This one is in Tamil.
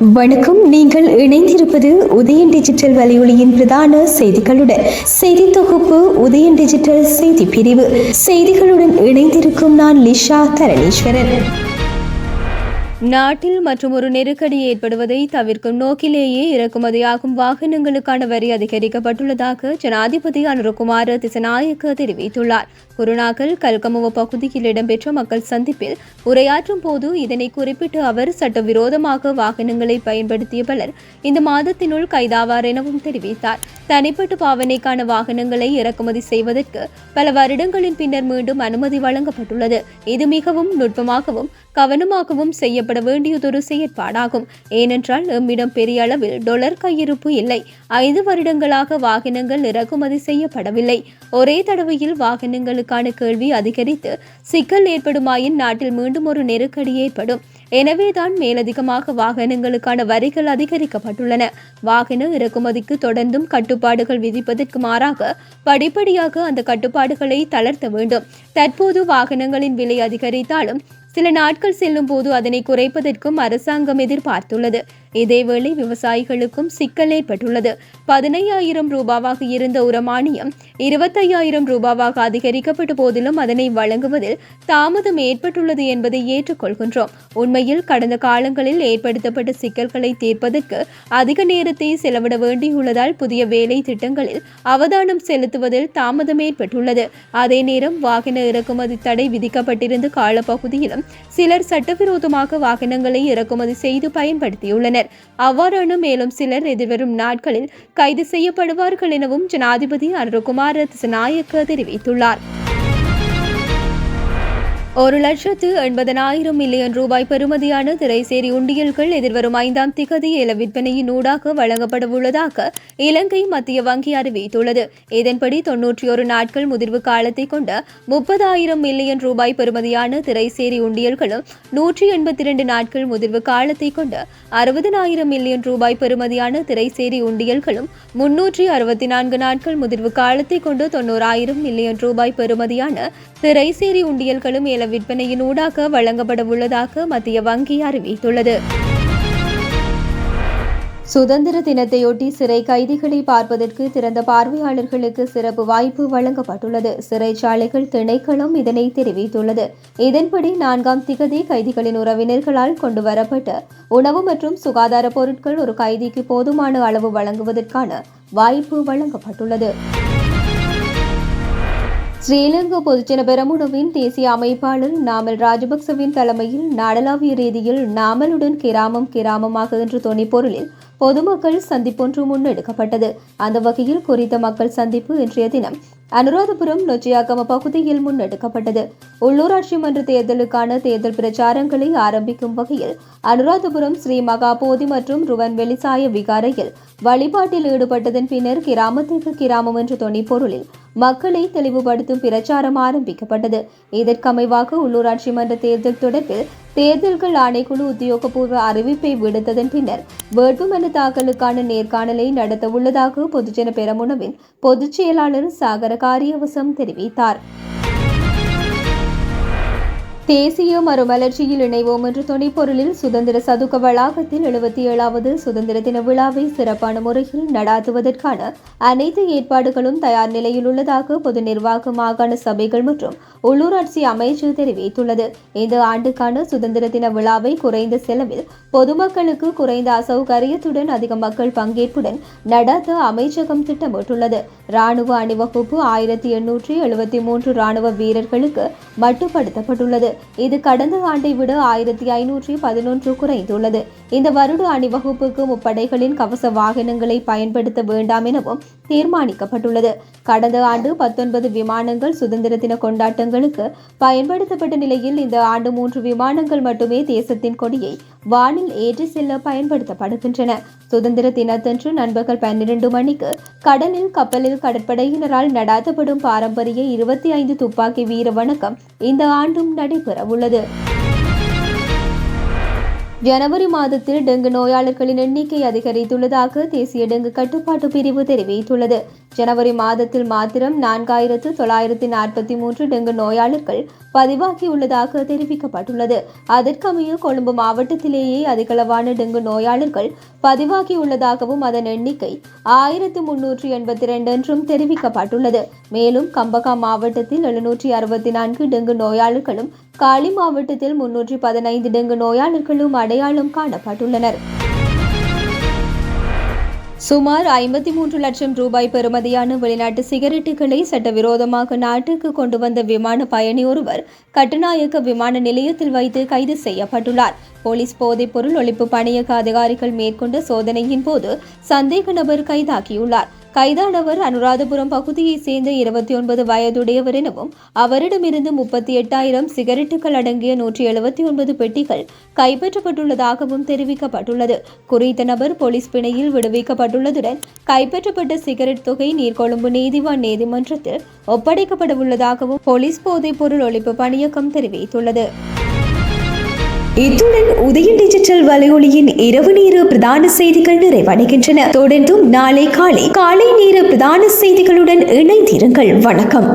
வணக்கம். நீங்கள் இணைந்திருப்பது உதயன் டிஜிட்டல் வலையொலியின் பிரதான செய்திகளுடன். செய்தி தொகுப்பு உதயன் டிஜிட்டல் செய்தி பிரிவு. செய்திகளுடன் இணைந்திருக்கும் நான் லிஷா தரணீஸ்வரன். நாட்டில் மற்றும் ஒரு நெருக்கடி ஏற்படுவதை தவிர்க்கும் நோக்கிலேயே இறக்குமதியாகும் வாகனங்களுக்கான வரி அதிகரிக்கப்பட்டுள்ளதாக ஜனாதிபதி அனுரகுமார திசநாயக்க தெரிவித்துள்ளார். குருநாகல் கல்கமுவ பகுதியில் இடம்பெற்ற மக்கள் சந்திப்பில் உரையாற்றும் போது இதனை குறிப்பிட்டு அவர் சட்டவிரோதமாக வாகனங்களை பயன்படுத்திய பலர் இந்த மாதத்தினுள் கைதாவார் எனவும் தெரிவித்தார். தனிப்பட்ட பாவனைக்கான வாகனங்களை இறக்குமதி செய்வதற்கு பல வருடங்களின் பின்னர் மீண்டும் அனுமதி வழங்கப்பட்டுள்ளது. இது மிகவும் நுட்பமாகவும் கவனமாகவும் செய்யப்பட வேண்டியதொரு செயற்பாடாகும். ஏனென்றால் நம்மிடம் பெரிய அளவில் டாலர் கையிருப்பு இல்லை. 5 வருடங்களாக வாகனங்கள் இறக்குமதி செய்யப்படவில்லை. ஒரே தடவையில் வாகனங்களுக்கான கேள்வி அதிகரித்து சிக்கல் ஏற்படுமாயின் நாட்டில் மீண்டும் ஒரு நெருக்கடி ஏற்படும். எனவேதான் மேலதிகமாக வாகனங்களுக்கான வரிகள் அதிகரிக்கப்பட்டுள்ளன. வாகன இறக்குமதிக்கு தொடர்ந்தும் கட்டுப்பாடுகள் விதிப்பதற்கு மாறாக படிப்படியாக அந்த கட்டுப்பாடுகளை தளர்த்த வேண்டும். தற்போது வாகனங்களின் விலை அதிகரித்தாலும் சில நாட்கள் செல்லும் போது அதனை குறைப்பதற்கும் அரசாங்கம் எதிர்பார்த்துள்ளது. இதேவேளை விவசாயிகளுக்கும் சிக்கல் ஏற்பட்டுள்ளது. 15,000 ரூபாவாக இருந்த உரமானியம் 25,000 ரூபாவாக அதிகரிக்கப்பட்ட போதிலும் அதனை வழங்குவதில் தாமதம் ஏற்பட்டுள்ளது என்பதை ஏற்றுக்கொள்கின்றோம். உண்மையில் கடந்த காலங்களில் ஏற்படுத்தப்பட்ட சிக்கல்களை தீர்ப்பதற்கு அதிக நேரத்தை செலவிட வேண்டியுள்ளதால் புதிய வேலை திட்டங்களில் அவதானம் செலுத்துவதில் தாமதம் ஏற்பட்டுள்ளது. அதே நேரம் வாகன இறக்குமதி தடை விதிக்கப்பட்டிருந்த காலப்பகுதியிலும் சிலர் சட்டவிரோதமாக வாகனங்களை இறக்குமதி செய்து பயன்படுத்தியுள்ளனர். அவ்வாறான மேலும் சிலர் எதிர்வரும் நாட்களில் கைது செய்யப்படுவார்கள் எனவும் ஜனாதிபதி அனுரகுமார திசநாயக்க தெரிவித்துள்ளார். 1,80,000 மில்லியன் ரூபாய் பெறுமதியான திரைசேரி உண்டியல்கள் எதிர்வரும் 5ஆம் திகதி ஏல விற்பனையின் ஊடாக வழங்கப்படவுள்ளதாக இலங்கை மத்திய வங்கி அறிவித்துள்ளது. இதன்படி 91 நாட்கள் முதிர்வு காலத்தை கொண்ட 30,000 மில்லியன் ரூபாய் பெறுமதியான திரைசேரி உண்டியல்களும் 182 நாட்கள் முதிர்வு காலத்தை கொண்ட 60,000 மில்லியன் ரூபாய் பெறுமதியான திரைசேரி உண்டியல்களும் 364 நாட்கள் முதிர்வு காலத்தை கொண்டு 90,000 மில்லியன் ரூபாய் பெறுமதியான திரைசேரி உண்டியல்களும் ஏல விற்பனையின் ஊடாக வழங்கப்பட உள்ளதாக மத்திய வங்கி அறிவித்துள்ளது. சுதந்திர தினத்தையொட்டி சிறை கைதிகளை பார்ப்பதற்கு திறந்த பார்வையாளர்களுக்கு சிறப்பு வாய்ப்பு வழங்கப்பட்டுள்ளது. சிறைச்சாலைகள் திணைக்களம் இதனை தெரிவித்துள்ளது. இதன்படி 4ஆம் திகதி கைதிகளின் உறவினர்களால் கொண்டுவரப்பட்ட உணவு மற்றும் சுகாதார பொருட்கள் ஒரு கைதிக்கு போதுமான அளவு வழங்குவதற்கான வாய்ப்பு வழங்கப்பட்டுள்ளது. ஸ்ரீலங்கா பொதுஜன பெரமுனவின் தேசிய அமைப்பாளர் நாமல் ராஜபக்சவின் தலைமையில் நாடளாவிய ரீதியில் நாமலுடன் கிராமம் கிராமமாக என்ற தொனிப்பொருளில் பொதுமக்கள் சந்திப்பொன்று முன்னெடுக்கப்பட்டது. அந்த வகையில் குறித்த மக்கள் சந்திப்பு இன்றைய தினம் அனுராதபுரம் நொச்சியாகம பகுதியில் முன்னெடுக்கப்பட்டது. உள்ளூராட்சி மன்ற தேர்தலுக்கான தேர்தல் பிரச்சாரங்களை ஆரம்பிக்கும் வகையில் அனுராதபுரம் ஸ்ரீ மகாபோதி மற்றும் ருவன் வெளிசாய விகாரையில் வழிபாட்டில் ஈடுபட்டதன் பின்னர் கிராமத்திற்கு கிராமம் என்ற தொனிப்பொருளில் மக்களை தெளிவுபடுத்தும் பிரச்சாரம் ஆரம்பிக்கப்பட்டது. இதற்கமைவாக உள்ளூராட்சி மன்ற தேர்தல் தொடர்பில் தேர்தல்கள் ஆணைக்குழு உத்தியோகபூர்வ அறிவிப்பை விடுத்ததன் பின்னர் வேட்புமனு தாக்கலுக்கான நேர்காணலை நடத்த உள்ளதாக பொதுஜன பெரமுனவின் பொதுச் செயலாளர் சாகர காரியவசம் தெரிவித்தார். தேசிய மறுமலர்ச்சியில் இணைவோம் என்ற துணைப்பொருளில் சுதந்திர சதுக்க வளாகத்தில் 77வது சுதந்திர தின விழாவை சிறப்பான முறையில் நடாத்துவதற்கான அனைத்து ஏற்பாடுகளும் தயார் நிலையில் உள்ளதாக பொது நிர்வாக மாகாண சபைகள் மற்றும் உள்ளூராட்சி அமைச்சு தெரிவித்துள்ளது. இந்த ஆண்டுக்கான சுதந்திர தின விழாவை குறைந்த செலவில் பொதுமக்களுக்கு குறைந்த அசௌகரியத்துடன் அதிக மக்கள் பங்கேற்புடன் நடாத்த அமைச்சகம் திட்டமிட்டுள்ளது. ராணுவ அணிவகுப்பு 1873 ராணுவ வீரர்களுக்கு மட்டுப்படுத்தப்பட்டுள்ளது. இது கடந்த ஆண்டை விட 1511 குறைந்துள்ளது. இந்த வருட அணிவகுப்புக்கு முப்படைகளின் கவச வாகனங்களை பயன்படுத்த வேண்டாம் எனவும் தீர்மானிக்கப்பட்டுள்ளது. கடந்த ஆண்டு 19 விமானங்கள் சுதந்திர தின கொண்டாட்டங்களுக்கு பயன்படுத்தப்பட்ட நிலையில் இந்த ஆண்டு 3 விமானங்கள் மட்டுமே தேசத்தின் கொடியை வானில் ஏற்றி செல்ல பயன்படுத்தப்படுகின்றன. சுதந்திர தினத்தன்று நண்பகல் 12 மணிக்கு கடலில் கப்பலில் கடற்படையினரால் நடாத்தப்படும் பாரம்பரிய 25 துப்பாக்கி வீர வணக்கம் இந்த ஆண்டும் நடைபெற உள்ளது. ஜனவரி மாதத்தில் டெங்கு நோயாளர்களின் எண்ணிக்கை அதிகரித்துள்ளதாக தேசிய டெங்கு கட்டுப்பாட்டு பிரிவு தெரிவித்துள்ளது. ஜனவரி மாதத்தில் மாத்திரம் 4943 டெங்கு நோயாளர்கள் பதிவாகியுள்ளதாக தெரிவிக்கப்பட்டுள்ளது. அதற்கமைய கொழும்பு மாவட்டத்திலேயே அதிகளவான டெங்கு நோயாளர்கள் பதிவாகியுள்ளதாகவும் அதன் எண்ணிக்கை 1382 என்றும் தெரிவிக்கப்பட்டுள்ளது. மேலும் கம்பகா மாவட்டத்தில் 764 டெங்கு நோயாளர்களும், காலி மாவட்டத்தில் 315 டெங்கு நோயாளர்களும் அடையாளம் காணப்பட்டுள்ளனர். சுமார் 53 லட்சம் ரூபாய் பெறுமதியான வெளிநாட்டு சிகரெட்டுகளை சட்டவிரோதமாக நாட்டுக்கு கொண்டு வந்த விமான பயணி ஒருவர் கட்டுநாயக்க விமான நிலையத்தில் வைத்து கைது செய்யப்பட்டுள்ளார். போலீஸ் போதைப்பொருள் ஒழிப்பு பணியக அதிகாரிகள் மேற்கொண்ட சோதனையின் போது சந்தேக நபர் கைதாகியுள்ளார். கைதானவர் அனுராதபுரம் பகுதியைச் சேர்ந்த 29 வயதுடையவர் எனவும் அவரிடமிருந்து 38,000 சிகரெட்டுகள் அடங்கிய 179 பெட்டிகள் கைப்பற்றப்பட்டுள்ளதாகவும் தெரிவிக்கப்பட்டுள்ளது. குறித்த நபர் போலீஸ் பிணையில் விடுவிக்கப்பட்டுள்ளதுடன் கைப்பற்றப்பட்ட சிகரெட் தொகை நீர்கொழும்பு நீதிவான் நீதிமன்றத்தில் ஒப்படைக்கப்படவுள்ளதாகவும் போலீஸ் போதைப்பொருள் ஒழிப்பு பணியகம் தெரிவித்துள்ளது. இத்துடன் உதயம் டிஜிட்டல் வலையொலியின் இரவு நேர பிரதான செய்திகள் நிறைவடைகின்றன. தொடர்ந்தும் நாளை காலை நேர பிரதான செய்திகளுடன் இணைந்திருங்கள். வணக்கம்.